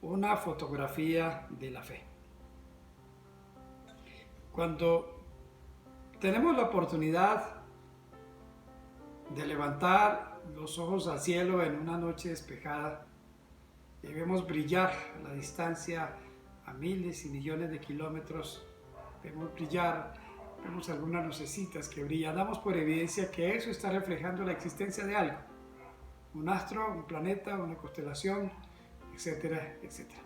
una fotografía de la fe. Cuando tenemos la oportunidad de levantar los ojos al cielo en una noche despejada y vemos brillar a la distancia a miles y millones de kilómetros, vemos brillar, vemos algunas lucecitas que brillan, damos por evidencia que eso está reflejando la existencia de algo, un astro, un planeta, una constelación, etcétera, etcétera.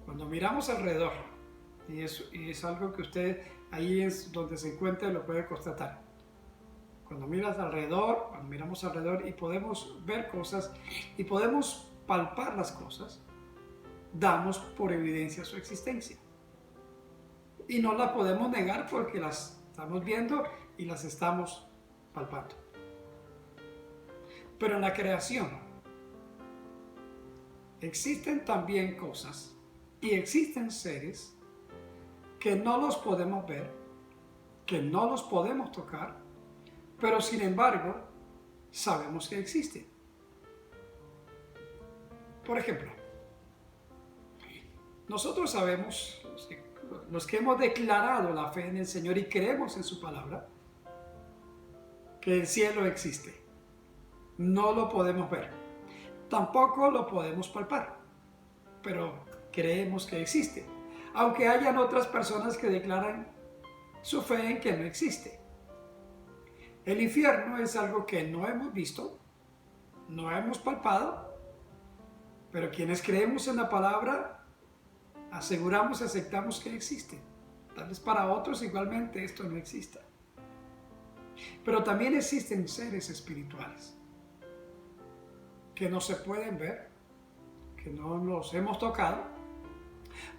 Cuando miramos alrededor, y es algo que usted ahí es donde se encuentra lo puede constatar. Cuando miras alrededor, cuando miramos alrededor y podemos ver cosas y podemos palpar las cosas, damos por evidencia su existencia. Y no la podemos negar porque las estamos viendo y las estamos palpando. Pero en la creación existen también cosas y existen seres que no los podemos ver, que no los podemos tocar, pero sin embargo sabemos que existen. Por ejemplo, nosotros sabemos, los que hemos declarado la fe en el Señor y creemos en su palabra, que el cielo existe. No lo podemos ver, tampoco lo podemos palpar, pero creemos que existe, aunque hayan otras personas que declaran su fe en que no existe. El infierno es algo que no hemos visto, no hemos palpado, pero quienes creemos en la palabra aseguramos y aceptamos que existe. Tal vez para otros igualmente esto no exista. Pero también existen seres espirituales que no se pueden ver, que no los hemos tocado,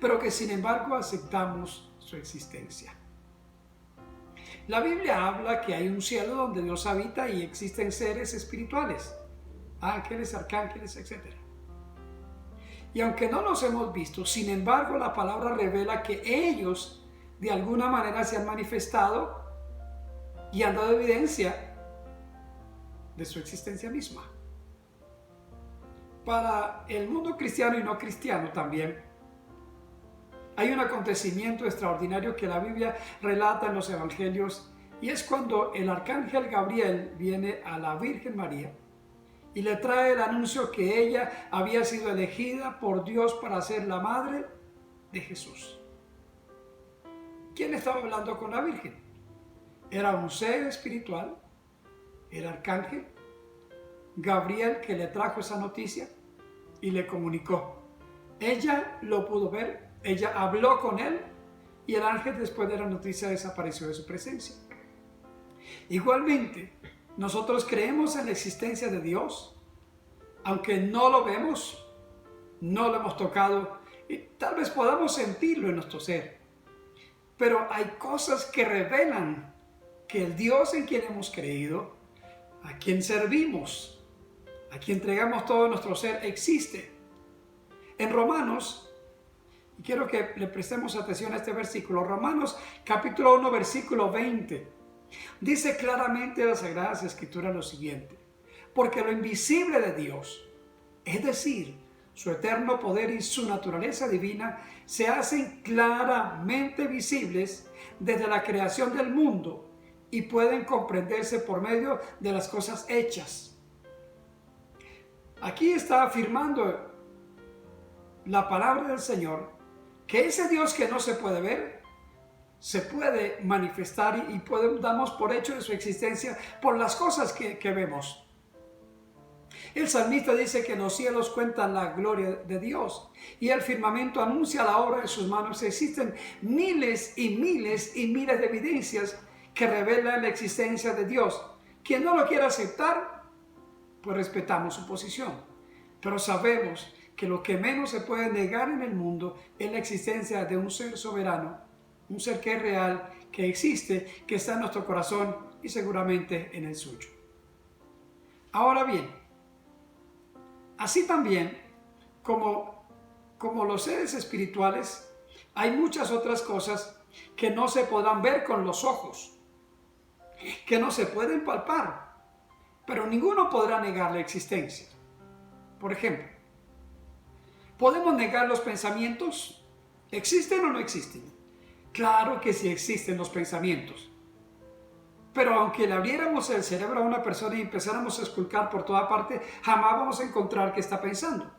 pero que sin embargo aceptamos su existencia. La Biblia habla que hay un cielo donde Dios habita y existen seres espirituales, ángeles, arcángeles, etc. Y aunque no los hemos visto, sin embargo la palabra revela que ellos de alguna manera se han manifestado y han dado evidencia de su existencia misma. Para el mundo cristiano y no cristiano también hay un acontecimiento extraordinario que la Biblia relata en los evangelios, y es cuando el arcángel Gabriel viene a la Virgen María y le trae el anuncio que ella había sido elegida por Dios para ser la madre de Jesús. ¿Quién estaba hablando con la Virgen? Era un ser espiritual, el arcángel Gabriel, que le trajo esa noticia y le comunicó. Ella lo pudo ver, ella habló con él y el ángel después de la noticia desapareció de su presencia. Igualmente, nosotros creemos en la existencia de Dios, aunque no lo vemos, no lo hemos tocado y tal vez podamos sentirlo en nuestro ser. Pero hay cosas que revelan que el Dios en quien hemos creído, a quien servimos, a quien entregamos todo nuestro ser, existe. En Romanos, y quiero que le prestemos atención a este versículo, Romanos capítulo 1, versículo 20, dice claramente la Sagrada Escritura lo siguiente: porque lo invisible de Dios, es decir, su eterno poder y su naturaleza divina, se hacen claramente visibles desde la creación del mundo y pueden comprenderse por medio de las cosas hechas. Aquí está afirmando la palabra del Señor que ese Dios que no se puede ver, se puede manifestar y damos por hecho de su existencia por las cosas que vemos. El salmista dice que los cielos cuentan la gloria de Dios y el firmamento anuncia la obra de sus manos. Existen miles y miles y miles de evidencias que revelan la existencia de Dios. Quien no lo quiera aceptar, pues respetamos su posición. Pero sabemos que lo que menos se puede negar en el mundo es la existencia de un ser soberano, un ser que es real, que existe, que está en nuestro corazón y seguramente en el suyo. Ahora bien, así también como los seres espirituales, hay muchas otras cosas que no se podrán ver con los ojos, que no se pueden palpar, pero ninguno podrá negar la existencia. Por ejemplo, ¿Podemos negar los pensamientos? ¿Existen o no existen? Claro que sí existen los pensamientos. Pero aunque le abriéramos el cerebro a una persona y empezáramos a esculcar por toda parte, jamás vamos a encontrar qué está pensando.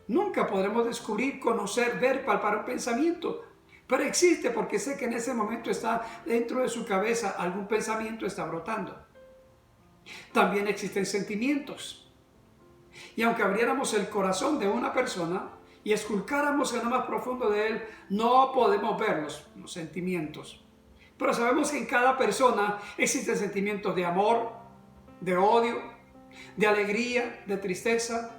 Nunca podremos descubrir, conocer, ver, palpar un pensamiento. Pero existe porque sé que en ese momento está dentro de su cabeza, algún pensamiento está brotando. También existen sentimientos. Y aunque abriéramos el corazón de una persona y esculcáramos en lo más profundo de él, no podemos ver los sentimientos. Pero sabemos que en cada persona existen sentimientos de amor, de odio, de alegría, de tristeza,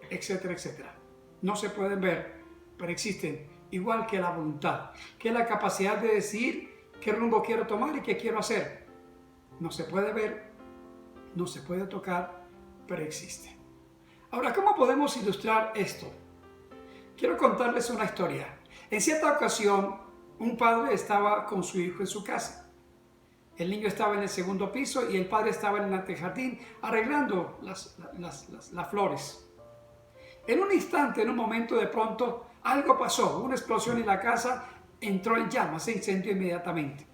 etcétera, etcétera. No se pueden ver, pero existen, igual que la voluntad, que es la capacidad de decir qué rumbo quiero tomar y qué quiero hacer. No se puede ver, no se puede tocar, pero existe. Ahora, ¿cómo podemos ilustrar esto? Quiero contarles una historia. En cierta ocasión, un padre estaba con su hijo en su casa. El niño estaba en el segundo piso y el padre estaba en el antejardín arreglando las flores. En un instante, en un momento, de pronto, algo pasó. Una explosión y la casa entró en llamas, se incendió inmediatamente.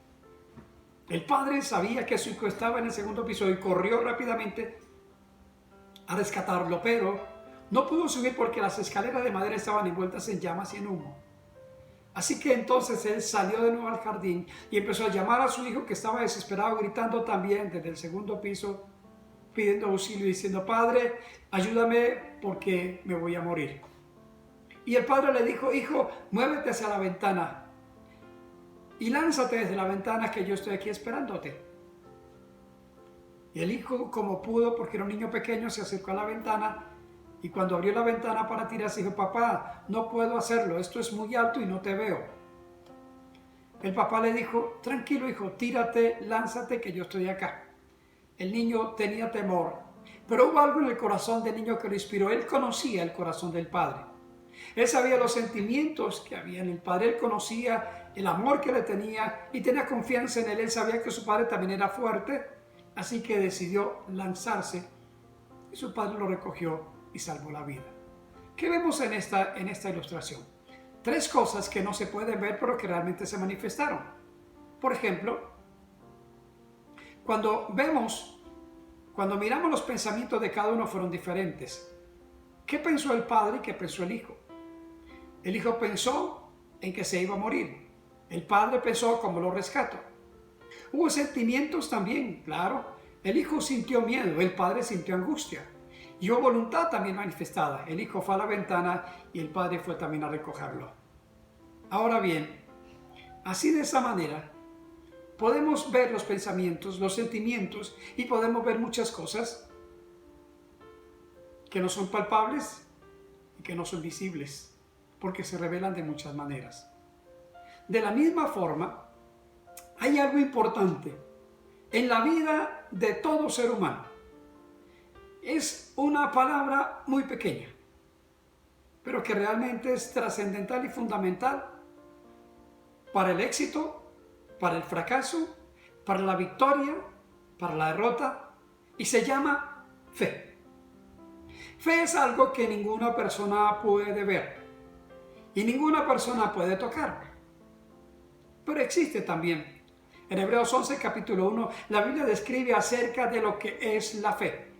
El padre sabía que su hijo estaba en el segundo piso y corrió rápidamente a rescatarlo, pero no pudo subir porque las escaleras de madera estaban envueltas en llamas y en humo. Así que entonces él salió de nuevo al jardín y empezó a llamar a su hijo, que estaba desesperado, gritando también desde el segundo piso, pidiendo auxilio, diciendo: Padre, ayúdame porque me voy a morir. Y el padre le dijo: Hijo, muévete hacia la ventana y lánzate desde la ventana, que yo estoy aquí esperándote. Y el hijo, como pudo, porque era un niño pequeño, se acercó a la ventana, y cuando abrió la ventana para tirarse, dijo: Papá, no puedo hacerlo, esto es muy alto y no te veo. El papá le dijo: tranquilo, hijo, tírate, lánzate, que yo estoy acá. El niño tenía temor, pero hubo algo en el corazón del niño que lo inspiró. Él conocía el corazón del padre. Él sabía los sentimientos que había en el padre, él conocía el amor que le tenía y tenía confianza en él. Él sabía que su padre también era fuerte, así que decidió lanzarse y su padre lo recogió y salvó la vida. ¿Qué vemos en esta ilustración? Tres cosas que no se pueden ver, pero que realmente se manifestaron. Por ejemplo, cuando miramos los pensamientos de cada uno, fueron diferentes. ¿Qué pensó el padre y qué pensó el hijo? El hijo pensó en que se iba a morir. El padre pensó: ¿cómo lo rescato? Hubo sentimientos también, claro. El hijo sintió miedo, el padre sintió angustia. Y hubo voluntad también manifestada. El hijo fue a la ventana y el padre fue también a recogerlo. Ahora bien, así de esa manera, podemos ver los pensamientos, los sentimientos, y podemos ver muchas cosas que no son palpables y que no son visibles, porque se revelan de muchas maneras. De la misma forma, hay algo importante en la vida de todo ser humano. Es una palabra muy pequeña, pero que realmente es trascendental y fundamental para el éxito, para el fracaso, para la victoria, para la derrota, y se llama fe. Fe es algo que ninguna persona puede ver y ninguna persona puede tocar, pero existe también. En Hebreos 11, capítulo 1, la Biblia describe acerca de lo que es la fe.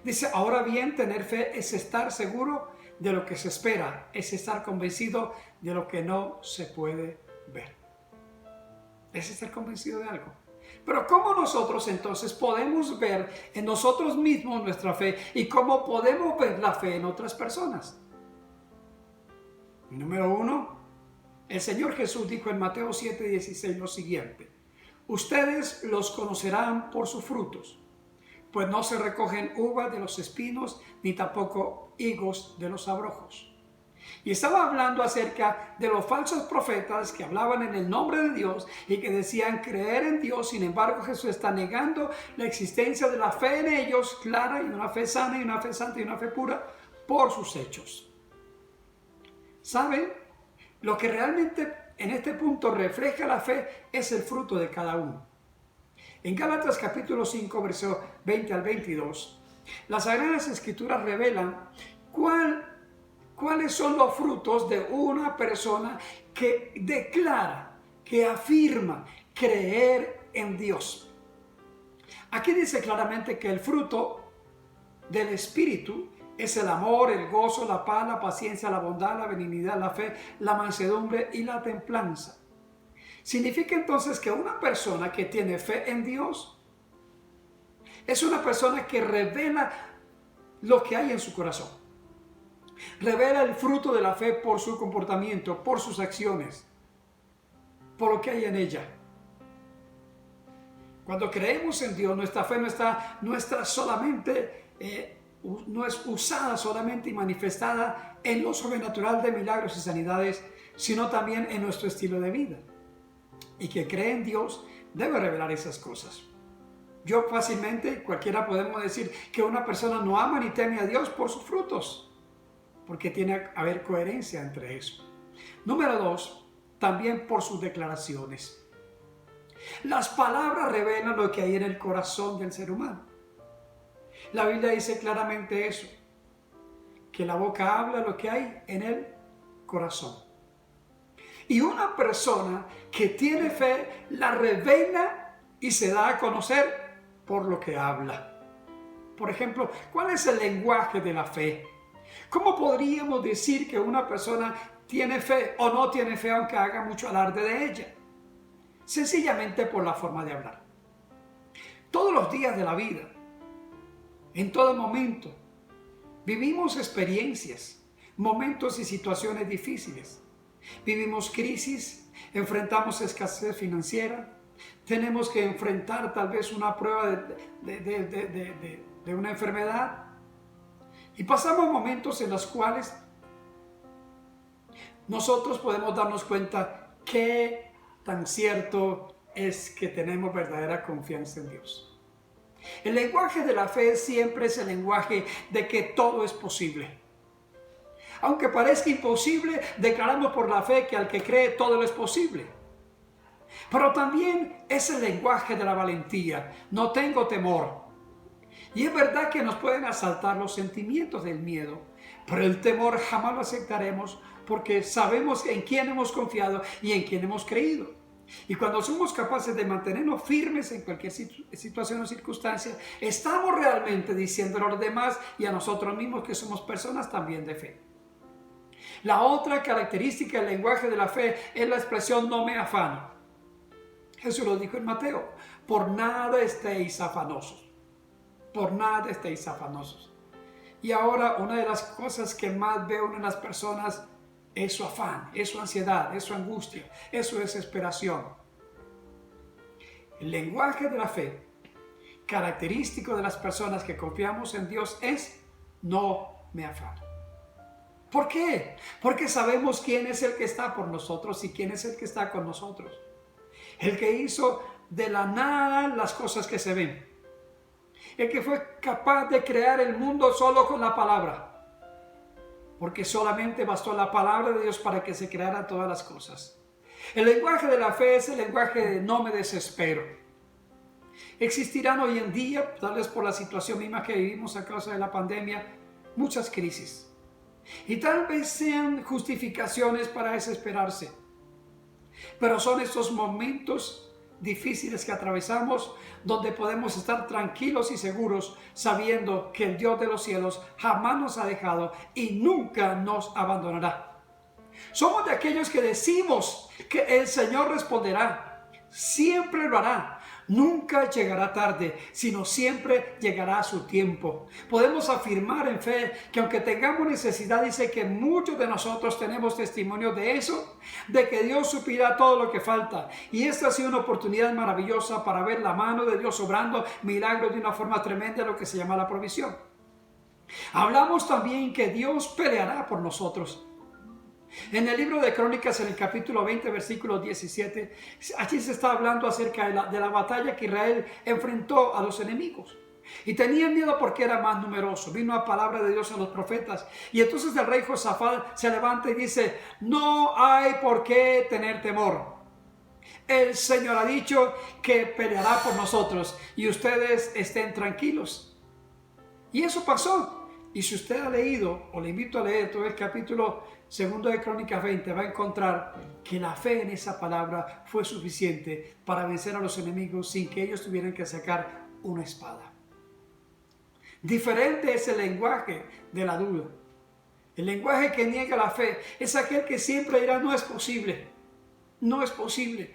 Dice: ahora bien, tener fe es estar seguro de lo que se espera, es estar convencido de lo que no se puede ver. Es estar convencido de algo. Pero ¿cómo nosotros entonces podemos ver en nosotros mismos nuestra fe y cómo podemos ver la fe en otras personas? Número 1, el Señor Jesús dijo en Mateo 7:16 lo siguiente: ustedes los conocerán por sus frutos, pues no se recogen uvas de los espinos, ni tampoco higos de los abrojos. Y estaba hablando acerca de los falsos profetas que hablaban en el nombre de Dios y que decían creer en Dios. Sin embargo, Jesús está negando la existencia de la fe en ellos, clara, y una fe sana, y una fe santa, y una fe pura, por sus hechos. ¿Saben? Lo que realmente en este punto refleja la fe es el fruto de cada uno. En Gálatas capítulo 5, verso 20 al 22, las Sagradas Escrituras revelan cuál ¿Cuáles son los frutos de una persona que declara, que afirma creer en Dios? Aquí dice claramente que el fruto del Espíritu es el amor, el gozo, la paz, la paciencia, la bondad, la benignidad, la fe, la mansedumbre y la templanza. Significa entonces que una persona que tiene fe en Dios es una persona que revela lo que hay en su corazón. Revela el fruto de la fe por su comportamiento, por sus acciones, por lo que hay en ella. Cuando creemos en Dios, nuestra fe no es usada solamente y manifestada en lo sobrenatural de milagros y sanidades, sino también en nuestro estilo de vida. Y que cree en Dios debe revelar esas cosas. Yo fácilmente, cualquiera podemos decir que una persona no ama ni teme a Dios por sus frutos, porque tiene que haber coherencia entre eso. Número 2, también por sus declaraciones. Las palabras revelan lo que hay en el corazón del ser humano. La Biblia dice claramente eso, que la boca habla lo que hay en el corazón. Y una persona que tiene fe la revela y se da a conocer por lo que habla. Por ejemplo, ¿cuál es el lenguaje de la fe? ¿Cómo podríamos decir que una persona tiene fe o no tiene fe aunque haga mucho alarde de ella? Sencillamente por la forma de hablar. Todos los días de la vida, en todo momento, vivimos experiencias, momentos y situaciones difíciles. Vivimos crisis, enfrentamos escasez financiera, tenemos que enfrentar tal vez una prueba de una enfermedad y pasamos momentos en los cuales nosotros podemos darnos cuenta qué tan cierto es que tenemos verdadera confianza en Dios. El lenguaje de la fe siempre es el lenguaje de que todo es posible. Aunque parezca imposible, declaramos por la fe que al que cree todo lo es posible. Pero también es el lenguaje de la valentía. No tengo temor. Y es verdad que nos pueden asaltar los sentimientos del miedo, pero el temor jamás lo aceptaremos porque sabemos en quién hemos confiado y en quién hemos creído. Y cuando somos capaces de mantenernos firmes en cualquier situación o circunstancia, estamos realmente diciéndole a los demás y a nosotros mismos que somos personas también de fe. La otra característica del lenguaje de la fe es la expresión no me afano. Jesús lo dijo en Mateo, por nada estéis afanosos. Por nada estéis afanosos. Y ahora una de las cosas que más veo en las personas es su afán, es su ansiedad, es su angustia, es su desesperación. El lenguaje de la fe, característico de las personas que confiamos en Dios, es no me afano. ¿Por qué? Porque sabemos quién es el que está por nosotros y quién es el que está con nosotros. El que hizo de la nada las cosas que se ven. El que fue capaz de crear el mundo solo con la palabra. Porque solamente bastó la palabra de Dios para que se crearan todas las cosas. El lenguaje de la fe es el lenguaje de no me desespero. Existirán hoy en día, tal vez por la situación misma que vivimos a causa de la pandemia, muchas crisis. Y tal vez sean justificaciones para desesperarse. Pero son estos momentos difíciles que atravesamos donde podemos estar tranquilos y seguros sabiendo que el Dios de los cielos jamás nos ha dejado y nunca nos abandonará. Somos de aquellos que decimos que el Señor responderá, siempre lo hará. Nunca llegará tarde, sino siempre llegará a su tiempo. Podemos afirmar en fe que aunque tengamos necesidad, dice que muchos de nosotros tenemos testimonio de eso, de que Dios suplirá todo lo que falta. Y esta ha sido una oportunidad maravillosa para ver la mano de Dios obrando milagros de una forma tremenda, lo que se llama la provisión. Hablamos también que Dios peleará por nosotros. En el libro de Crónicas, en el capítulo 20, versículo 17, allí se está hablando acerca de la batalla que Israel enfrentó a los enemigos. Y tenían miedo porque era más numeroso. Vino la palabra de Dios a los profetas. Y entonces el rey Josafat se levanta y dice, no hay por qué tener temor. El Señor ha dicho que peleará por nosotros y ustedes estén tranquilos. Y eso pasó. Y si usted ha leído, o le invito a leer todo el capítulo 2 de Crónicas 20, va a encontrar que la fe en esa palabra fue suficiente para vencer a los enemigos sin que ellos tuvieran que sacar una espada. Diferente es el lenguaje de la duda. El lenguaje que niega la fe es aquel que siempre dirá: no es posible, no es posible.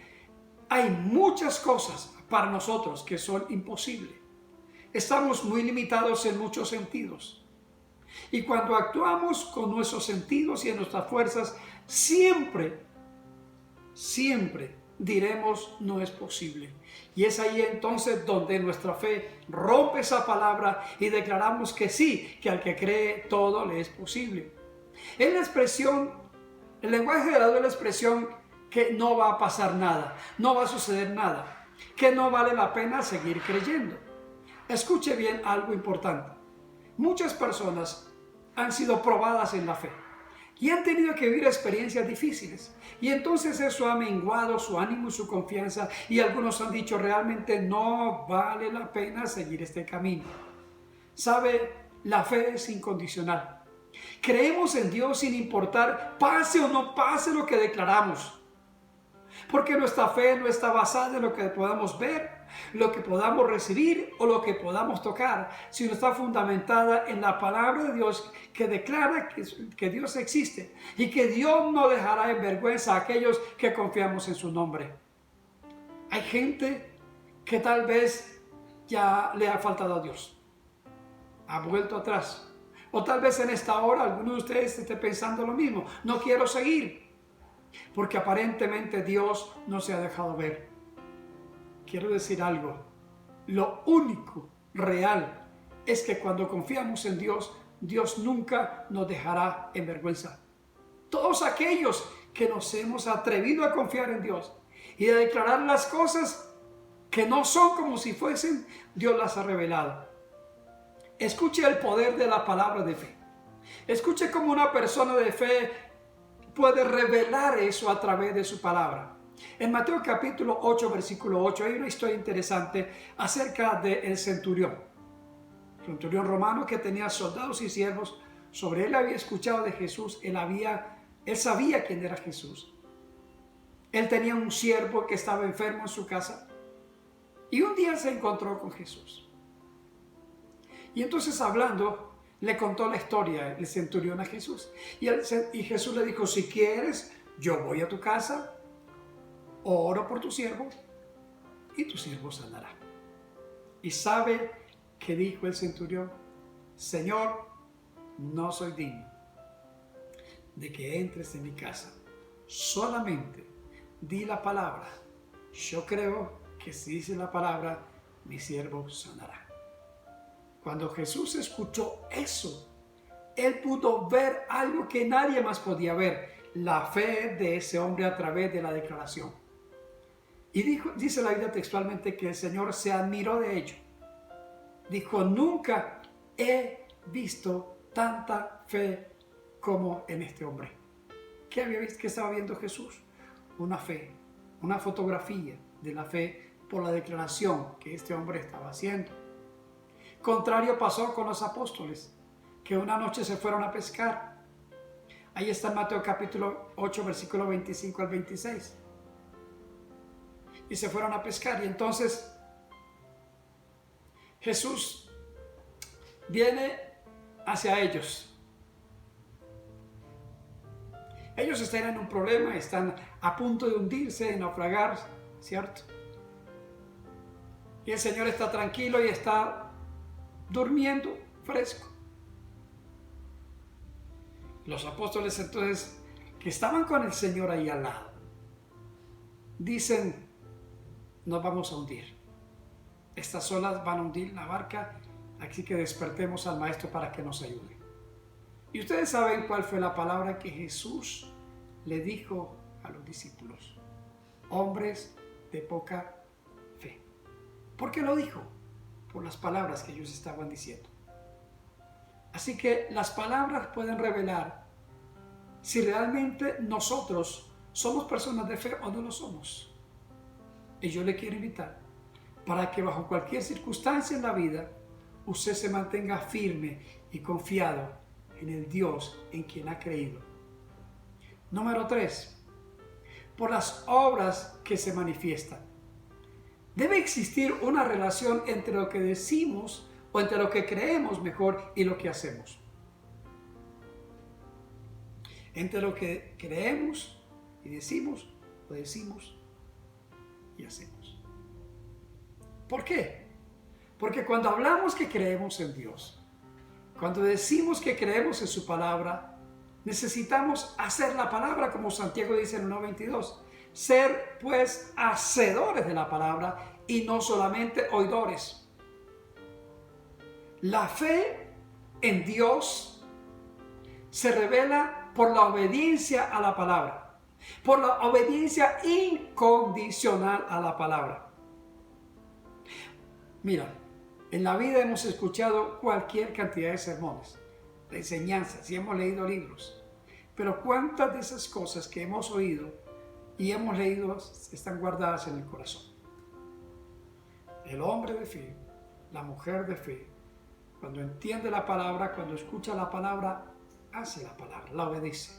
Hay muchas cosas para nosotros que son imposibles. Estamos muy limitados en muchos sentidos. Y cuando actuamos con nuestros sentidos y en nuestras fuerzas, siempre diremos: no es posible. Y es ahí entonces donde nuestra fe rompe esa palabra y declaramos que sí, que al que cree todo le es posible. Es la expresión, el lenguaje de la duda es la expresión que no va a pasar nada, no va a suceder nada, que no vale la pena seguir creyendo. Escuche bien algo importante. Muchas personas han sido probadas en la fe y han tenido que vivir experiencias difíciles, y entonces eso ha menguado su ánimo y su confianza, y algunos han dicho: realmente no vale la pena seguir este camino. ¿Sabe? La fe es incondicional. Creemos en Dios sin importar pase o no pase lo que declaramos, porque nuestra fe no está basada en lo que podamos ver, lo que podamos recibir o lo que podamos tocar, sino está fundamentada en la palabra de Dios, que declara que Dios existe y que Dios no dejará en vergüenza a aquellos que confiamos en su nombre. Hay gente que tal vez ya le ha faltado a Dios, ha vuelto atrás, o tal vez en esta hora alguno de ustedes esté pensando lo mismo: no quiero seguir, porque aparentemente Dios no se ha dejado ver. Quiero decir algo: lo único real es que cuando confiamos en Dios, Dios nunca nos dejará en vergüenza. Todos aquellos que nos hemos atrevido a confiar en Dios y a declarar las cosas que no son como si fuesen, Dios las ha revelado. Escuche el poder de la palabra de fe. Escuche cómo una persona de fe puede revelar eso a través de su palabra. En Mateo capítulo 8, versículo 8, hay una historia interesante acerca del centurión romano que tenía soldados y siervos. Sobre él había escuchado de Jesús, él sabía quién era Jesús. Él tenía un siervo que estaba enfermo en su casa, y un día se encontró con Jesús. Y entonces, hablando, le contó la historia el centurión a Jesús. Y Jesús le dijo: si quieres, yo voy a tu casa, oro por tu siervo y tu siervo sanará. ¿Y sabe qué dijo el centurión? Señor, no soy digno de que entres en mi casa. Solamente di la palabra. Yo creo que si dice la palabra, mi siervo sanará. Cuando Jesús escuchó eso, él pudo ver algo que nadie más podía ver: la fe de ese hombre a través de la declaración. Y dice la Biblia textualmente que el Señor se admiró de ello. Dijo: nunca he visto tanta fe como en este hombre. ¿Qué había visto? ¿Qué estaba viendo Jesús? Una fe, una fotografía de la fe por la declaración que este hombre estaba haciendo. Contrario pasó con los apóstoles, que una noche se fueron a pescar. Ahí está en Mateo capítulo 8, versículo 25 al 26. Y se fueron a pescar, y entonces Jesús viene hacia ellos. Ellos están en un problema, están a punto de hundirse, de naufragar, ¿cierto? Y el Señor está tranquilo y está durmiendo fresco. Los apóstoles, entonces, que estaban con el Señor ahí al lado, dicen: nos vamos a hundir. Estas olas van a hundir la barca, así que despertemos al Maestro para que nos ayude. Y ustedes saben cuál fue la palabra que Jesús le dijo a los discípulos: hombres de poca fe. ¿Por qué lo dijo? Por las palabras que ellos estaban diciendo. Así que las palabras pueden revelar si realmente nosotros somos personas de fe o no lo somos. Y yo le quiero invitar para que bajo cualquier circunstancia en la vida usted se mantenga firme y confiado en el Dios en quien ha creído. Número 3, por las obras que se manifiestan. Debe existir una relación entre lo que decimos o entre lo que creemos mejor y lo que hacemos. Entre lo que creemos y decimos, lo decimos y hacemos. ¿Por qué? Porque cuando hablamos que creemos en Dios, cuando decimos que creemos en su palabra, necesitamos hacer la palabra, como Santiago dice en el 1:22. Ser pues hacedores de la palabra y no solamente oidores. La fe en Dios se revela por la obediencia a la palabra, por la obediencia incondicional a la palabra. Mira, en la vida hemos escuchado cualquier cantidad de sermones, de enseñanzas, y hemos leído libros, pero ¿cuántas de esas cosas que hemos oído y hemos leído están guardadas en el corazón? El hombre de fe, la mujer de fe, cuando entiende la palabra, cuando escucha la palabra, hace la palabra, la obedece.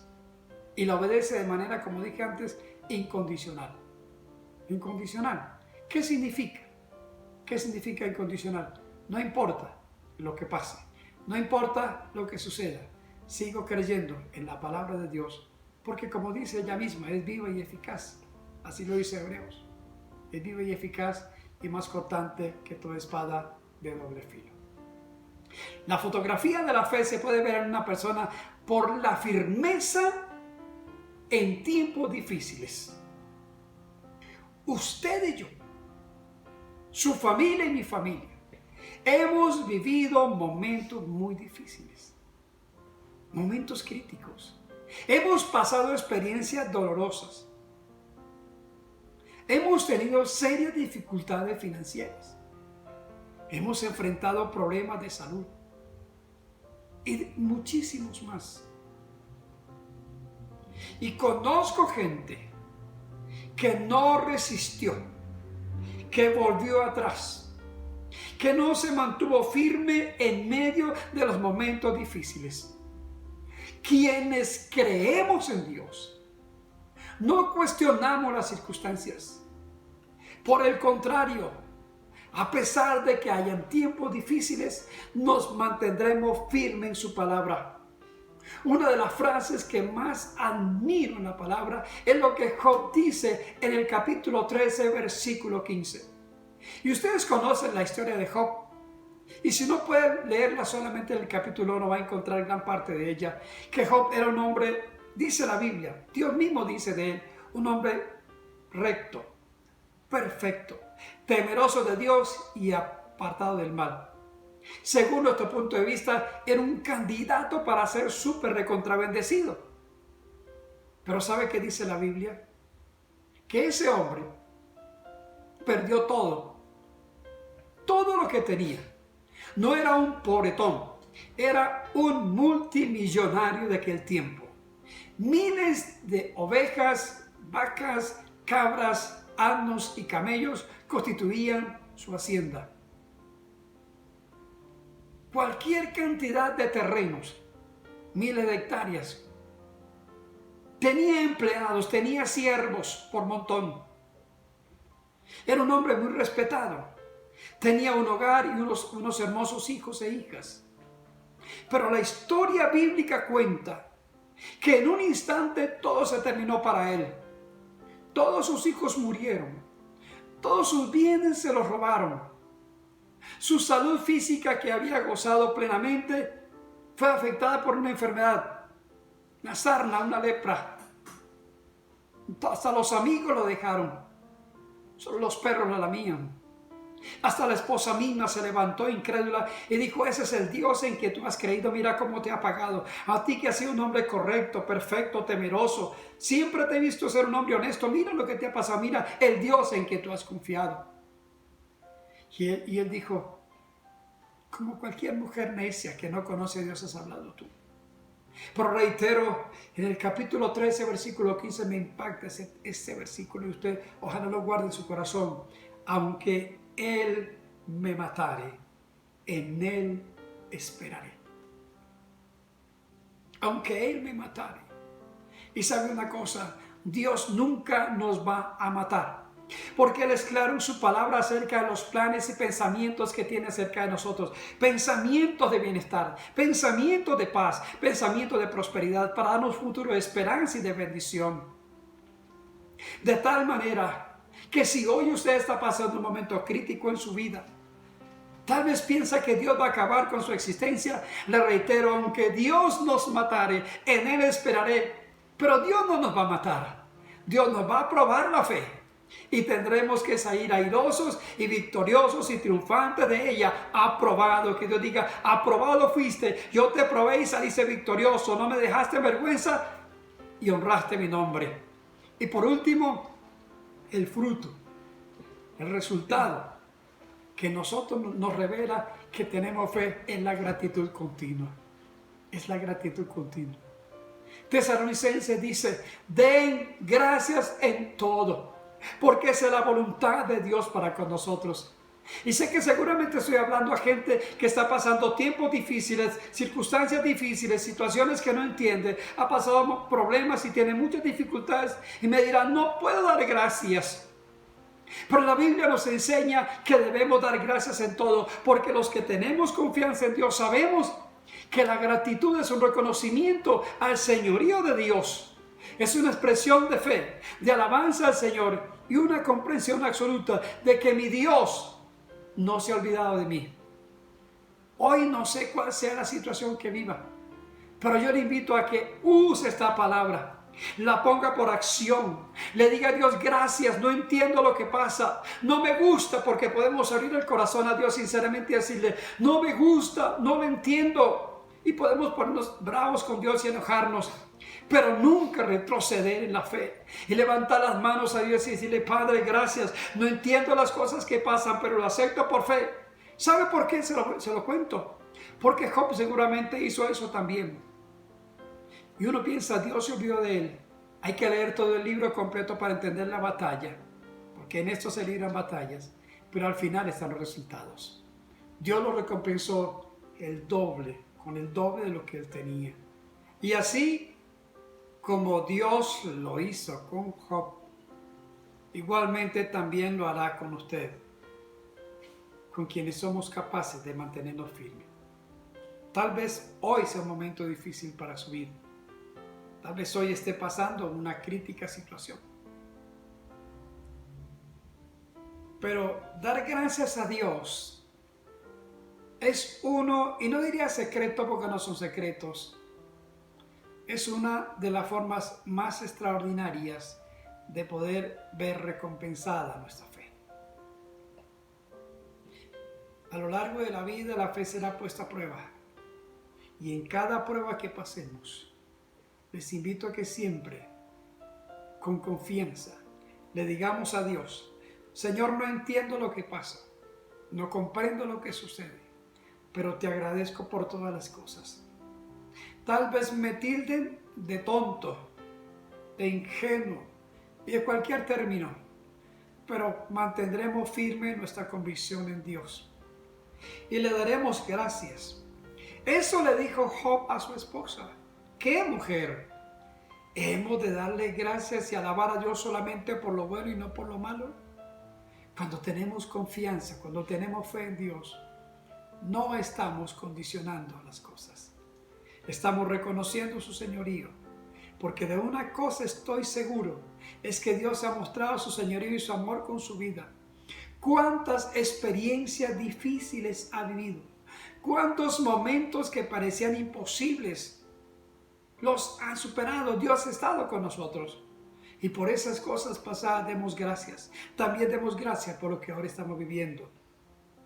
Y la obedece de manera, como dije antes, incondicional. Incondicional. ¿Qué significa? ¿Qué significa incondicional? No importa lo que pase, no importa lo que suceda, sigo creyendo en la palabra de Dios, porque como dice ella misma, es viva y eficaz. Así lo dice Hebreos. Es viva y eficaz y más cortante que toda espada de doble filo. La fotografía de la fe se puede ver en una persona por la firmeza en tiempos difíciles. Usted y yo, su familia y mi familia, hemos vivido momentos muy difíciles, momentos críticos. Hemos pasado experiencias dolorosas. Hemos tenido serias dificultades financieras. Hemos enfrentado problemas de salud y muchísimos más. Y conozco gente que no resistió, que volvió atrás, que no se mantuvo firme en medio de los momentos difíciles. Quienes creemos en Dios, no cuestionamos las circunstancias. Por el contrario, a pesar de que hayan tiempos difíciles, nos mantendremos firmes en su palabra. Una de las frases que más admiro en la palabra es lo que Job dice en el capítulo 13, versículo 15. Y ustedes conocen la historia de Job. Y si no pueden leerla solamente en el capítulo 1, va a encontrar gran parte de ella. Que Job era un hombre, dice la Biblia, Dios mismo dice de él, un hombre recto, perfecto, temeroso de Dios y apartado del mal. Según nuestro punto de vista, era un candidato para ser súper recontrabendecido. Pero ¿sabe qué dice la Biblia? Que ese hombre perdió todo lo que tenía. No era un pobretón, era un multimillonario de aquel tiempo. Miles de ovejas, vacas, cabras, asnos y camellos constituían su hacienda. Cualquier cantidad de terrenos, miles de hectáreas. Tenía empleados, tenía siervos por montón. Era un hombre muy respetado. Tenía un hogar y unos hermosos hijos e hijas. Pero la historia bíblica cuenta que en un instante todo se terminó para él. Todos sus hijos murieron. Todos sus bienes se los robaron. Su salud física, que había gozado plenamente, fue afectada por una enfermedad, una sarna, una lepra. Hasta los amigos lo dejaron. Solo los perros lo lamían. Hasta la esposa misma se levantó incrédula y dijo: ese es el Dios en que tú has creído, mira cómo te ha pagado. A ti que has sido un hombre correcto, perfecto, temeroso, siempre te he visto ser un hombre honesto, mira lo que te ha pasado, mira el Dios en que tú has confiado. Y él dijo: como cualquier mujer necia que no conoce a Dios has hablado tú. Pero reitero, en el capítulo 13, versículo 15, me impacta ese versículo, y usted ojalá lo guarde en su corazón. Aunque Él me matare, en Él esperaré. Aunque Él me matare. Y sabe una cosa, Dios nunca nos va a matar. Porque Él es claro en su palabra acerca de los planes y pensamientos que tiene acerca de nosotros. Pensamientos de bienestar, pensamientos de paz, pensamientos de prosperidad para darnos futuro de esperanza y de bendición. De tal manera que si hoy usted está pasando un momento crítico en su vida, tal vez piensa que Dios va a acabar con su existencia, le reitero, aunque Dios nos matare, en Él esperaré. Pero Dios no nos va a matar. Dios nos va a probar la fe. Y tendremos que salir airosos y victoriosos y triunfantes de ella. Aprobado, que Dios diga, aprobado fuiste, yo te probé y saliste victorioso, no me dejaste en vergüenza y honraste mi nombre. Y por último, el fruto, el resultado que nosotros nos revela que tenemos fe en la gratitud continua. Es la gratitud continua. Tesalonicenses dice, den gracias en todo, porque esa es la voluntad de Dios para con nosotros. Y sé que seguramente estoy hablando a gente que está pasando tiempos difíciles, circunstancias difíciles, situaciones que no entiende, ha pasado problemas y tiene muchas dificultades y me dirán, no puedo dar gracias. Pero la Biblia nos enseña que debemos dar gracias en todo, porque los que tenemos confianza en Dios sabemos que la gratitud es un reconocimiento al señorío de Dios. Es una expresión de fe, de alabanza al Señor y una comprensión absoluta de que mi Dios no se ha olvidado de mí. Hoy no sé cuál sea la situación que viva, pero yo le invito a que use esta palabra. La ponga por acción, le diga a Dios gracias, no entiendo lo que pasa, no me gusta, porque podemos abrir el corazón a Dios sinceramente y decirle, no me gusta, no lo entiendo, y podemos ponernos bravos con Dios y enojarnos, pero nunca retroceder en la fe y levantar las manos a Dios y decirle, Padre, gracias, no entiendo las cosas que pasan, pero lo acepto por fe. ¿Sabe por qué se lo cuento? Porque Job seguramente hizo eso también. Y uno piensa, Dios se olvidó de él. Hay que leer todo el libro completo para entender la batalla, porque en esto se libran batallas, pero al final están los resultados. Dios lo recompensó con el doble de lo que él tenía. Y así como Dios lo hizo con Job, igualmente también lo hará con usted, con quienes somos capaces de mantenernos firmes. Tal vez hoy sea un momento difícil para su vida. Tal vez hoy esté pasando una crítica situación. Pero dar gracias a Dios es uno, y no diría secreto porque no son secretos, es una de las formas más extraordinarias de poder ver recompensada nuestra fe. A lo largo de la vida la fe será puesta a prueba. Y en cada prueba que pasemos, les invito a que siempre, con confianza, le digamos a Dios, Señor, no entiendo lo que pasa, no comprendo lo que sucede, pero te agradezco por todas las cosas. Tal vez me tilden de tonto, de ingenuo y de cualquier término, pero mantendremos firme nuestra convicción en Dios y le daremos gracias. Eso le dijo Job a su esposa. ¿Qué mujer? ¿Hemos de darle gracias y alabar a Dios solamente por lo bueno y no por lo malo? Cuando tenemos confianza, cuando tenemos fe en Dios, no estamos condicionando las cosas. Estamos reconociendo su señorío, porque de una cosa estoy seguro, es que Dios ha mostrado su señorío y su amor con su vida. ¿Cuántas experiencias difíciles ha vivido? ¿Cuántos momentos que parecían imposibles los han superado? Dios ha estado con nosotros. Y por esas cosas pasadas demos gracias. También demos gracias por lo que ahora estamos viviendo.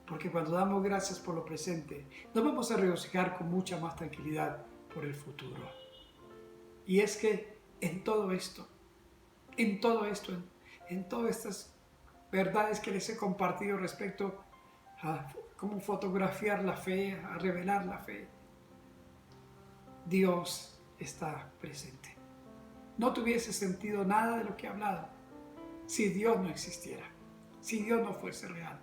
Porque cuando damos gracias por lo presente, nos vamos a regocijar con mucha más tranquilidad por el futuro. Y es que en todo esto, en todas estas verdades que les he compartido respecto a cómo fotografiar la fe, a revelar la fe, Dios está presente. No tuviese sentido nada de lo que he hablado si Dios no existiera, si Dios no fuese real.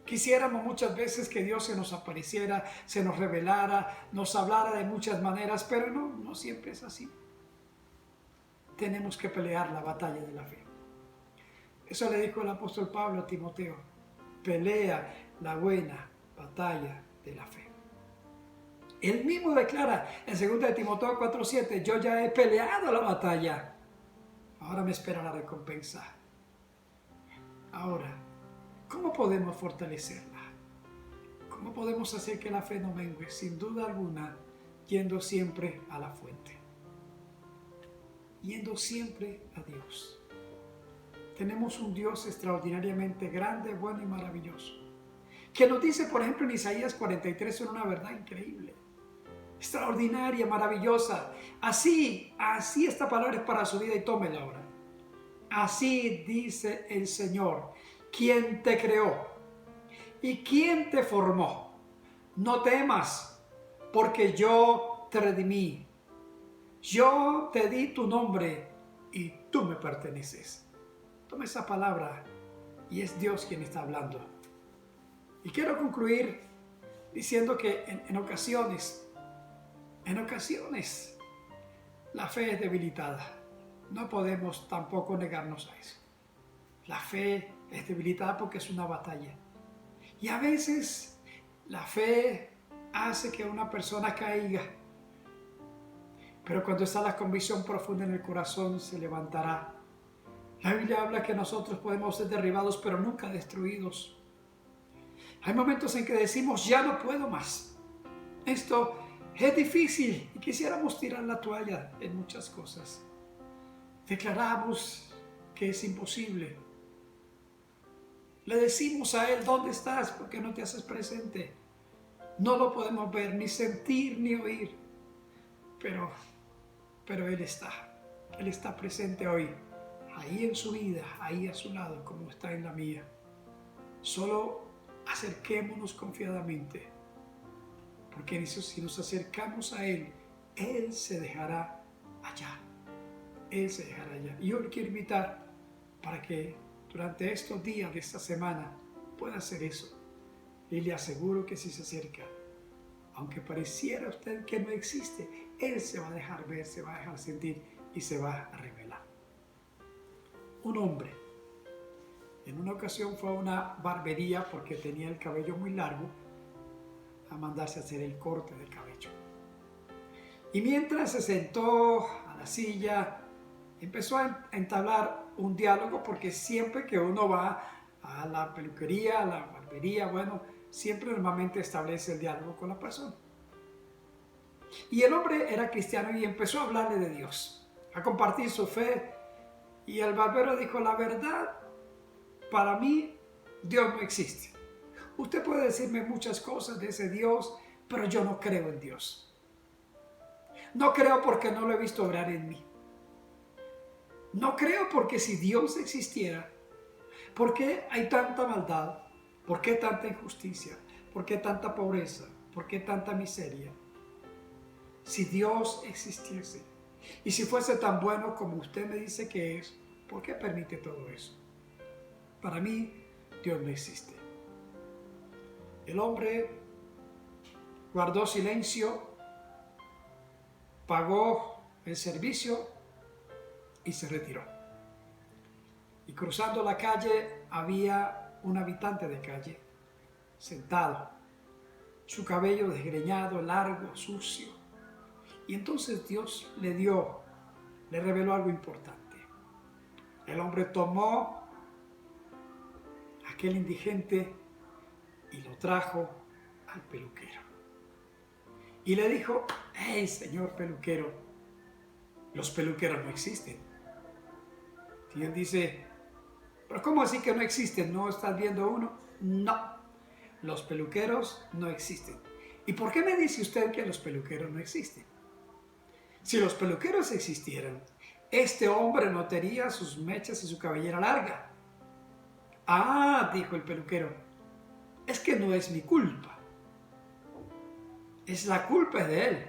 Quisiéramos muchas veces que Dios se nos apareciera, se nos revelara, nos hablara de muchas maneras, pero no siempre es así. Tenemos que pelear la batalla de la fe. Eso le dijo el apóstol Pablo a Timoteo: pelea la buena batalla de la fe. Él mismo declara en 2 de Timoteo 4:7: yo ya he peleado la batalla, ahora me espera la recompensa. Ahora, ¿cómo podemos fortalecerla? ¿Cómo podemos hacer que la fe no mengue? Sin duda alguna, yendo siempre a la fuente. Yendo siempre a Dios. Tenemos un Dios extraordinariamente grande, bueno y maravilloso, que nos dice, por ejemplo, en Isaías 43, una verdad increíble, extraordinaria, maravillosa. Así esta palabra es para su vida y tómela ahora. Así dice el Señor, quien te creó y quien te formó. No temas, porque yo te redimí. Yo te di tu nombre y tú me perteneces. Toma esa palabra y es Dios quien está hablando. Y quiero concluir diciendo que en ocasiones, la fe es debilitada. No podemos tampoco negarnos a eso. La fe es debilitada porque es una batalla. Y a veces la fe hace que una persona caiga. Pero cuando está la convicción profunda en el corazón, se levantará. La Biblia habla que nosotros podemos ser derribados, pero nunca destruidos. Hay momentos en que decimos, ya no puedo más. Esto es difícil y quisiéramos tirar la toalla en muchas cosas. Declaramos que es imposible. Le decimos a Él, ¿dónde estás? ¿Por qué no te haces presente? No lo podemos ver, ni sentir, ni oír. Pero Él está presente hoy, ahí en su vida, ahí a su lado, como está en la mía. Solo acerquémonos confiadamente, porque si nos acercamos a Él, Él se dejará allá. Él se dejará allá. Y yo le quiero invitar para que durante estos días de esta semana pueda hacer eso. Y le aseguro que si se acerca, aunque pareciera a usted que no existe, Él se va a dejar ver, se va a dejar sentir y se va a revelar. Un hombre en una ocasión fue a una barbería porque tenía el cabello muy largo a mandarse a hacer el corte del cabello. Y mientras se sentó a la silla, empezó a entablar un diálogo, porque siempre que uno va a la peluquería, a la barbería, bueno, siempre normalmente establece el diálogo con la persona. Y el hombre era cristiano y empezó a hablarle de Dios, a compartir su fe. Y el barbero dijo, la verdad, para mí Dios no existe. Usted puede decirme muchas cosas de ese Dios, pero yo no creo en Dios. No creo porque no lo he visto obrar en mí. No creo porque si Dios existiera, ¿por qué hay tanta maldad? ¿Por qué tanta injusticia? ¿Por qué tanta pobreza? ¿Por qué tanta miseria? Si Dios existiese y si fuese tan bueno como usted me dice que es, ¿por qué permite todo eso? Para mí, Dios no existe. El hombre guardó silencio, pagó el servicio y se retiró. Y cruzando la calle había un habitante de calle, sentado, su cabello desgreñado, largo, sucio. Y entonces Dios le reveló algo importante. El hombre tomó a aquel indigente y lo trajo al peluquero. Y le dijo, hey, señor peluquero, los peluqueros no existen. Y él dice, ¿pero cómo así que no existen? ¿No estás viendo uno? No, los peluqueros no existen. ¿Y por qué me dice usted que los peluqueros no existen? Si los peluqueros existieran, este hombre no tendría sus mechas y su cabellera larga. Ah, dijo el peluquero, es que no es mi culpa. Es la culpa de él.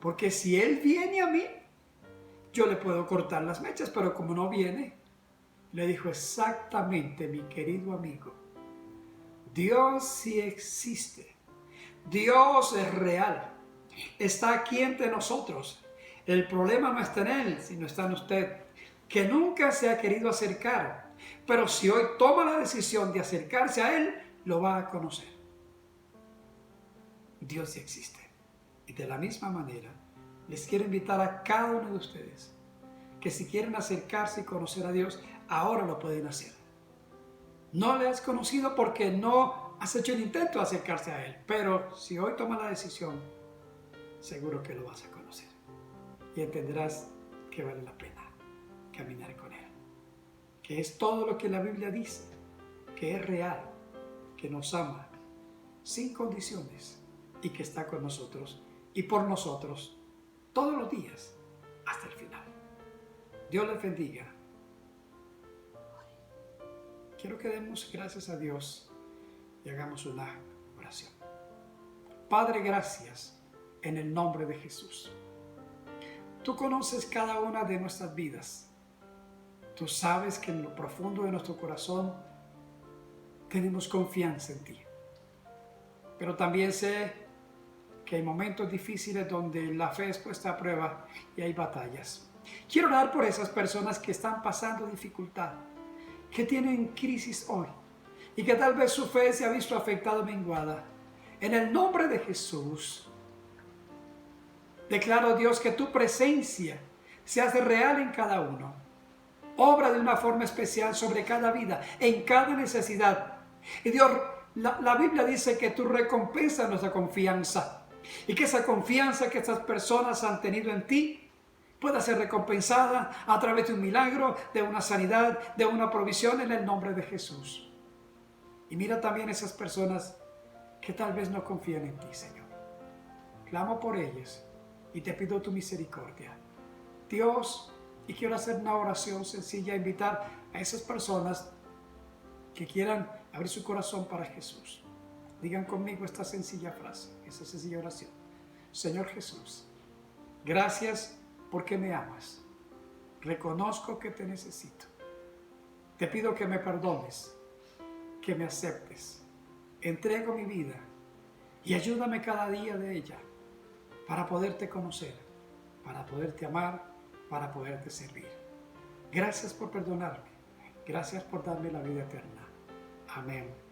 Porque si él viene a mí, yo le puedo cortar las mechas, pero como no viene, le dijo exactamente, mi querido amigo, Dios sí existe. Dios es real. Está aquí entre nosotros. El problema no está en Él, sino está en usted, que nunca se ha querido acercar. Pero si hoy toma la decisión de acercarse a Él, lo va a conocer. Dios sí existe. Y de la misma manera, les quiero invitar a cada uno de ustedes que si quieren acercarse y conocer a Dios, ahora lo pueden hacer. No le has conocido porque no has hecho el intento de acercarse a Él, pero si hoy tomas la decisión, seguro que lo vas a conocer y entenderás que vale la pena caminar con Él, que es todo lo que la Biblia dice, que es real, que nos ama sin condiciones y que está con nosotros y por nosotros todos los días hasta el final. Dios les bendiga. Quiero que demos gracias a Dios y hagamos una oración. Padre, gracias en el nombre de Jesús. Tú conoces cada una de nuestras vidas. Tú sabes que en lo profundo de nuestro corazón tenemos confianza en ti. Pero también sé que hay momentos difíciles donde la fe es puesta a prueba y hay batallas. Quiero orar por esas personas que están pasando dificultad, que tienen crisis hoy y que tal vez su fe se ha visto afectada o menguada. En el nombre de Jesús, declaro, Dios, que tu presencia se hace real en cada uno. Obra de una forma especial sobre cada vida, en cada necesidad. Y Dios, la Biblia dice que tú recompensas nuestra confianza y que esa confianza que estas personas han tenido en ti pueda ser recompensada a través de un milagro, de una sanidad, de una provisión en el nombre de Jesús. Y mira también esas personas que tal vez no confían en ti, Señor. Clamo por ellas y te pido tu misericordia. Dios, y quiero hacer una oración sencilla, invitar a esas personas que quieran abrir su corazón para Jesús. Digan conmigo esta sencilla frase, esa sencilla oración. Señor Jesús, gracias porque me amas. Reconozco que te necesito. Te pido que me perdones, que me aceptes. Entrego mi vida y ayúdame cada día de ella para poderte conocer, para poderte amar, para poderte servir. Gracias por perdonarme. Gracias por darme la vida eterna. Amén.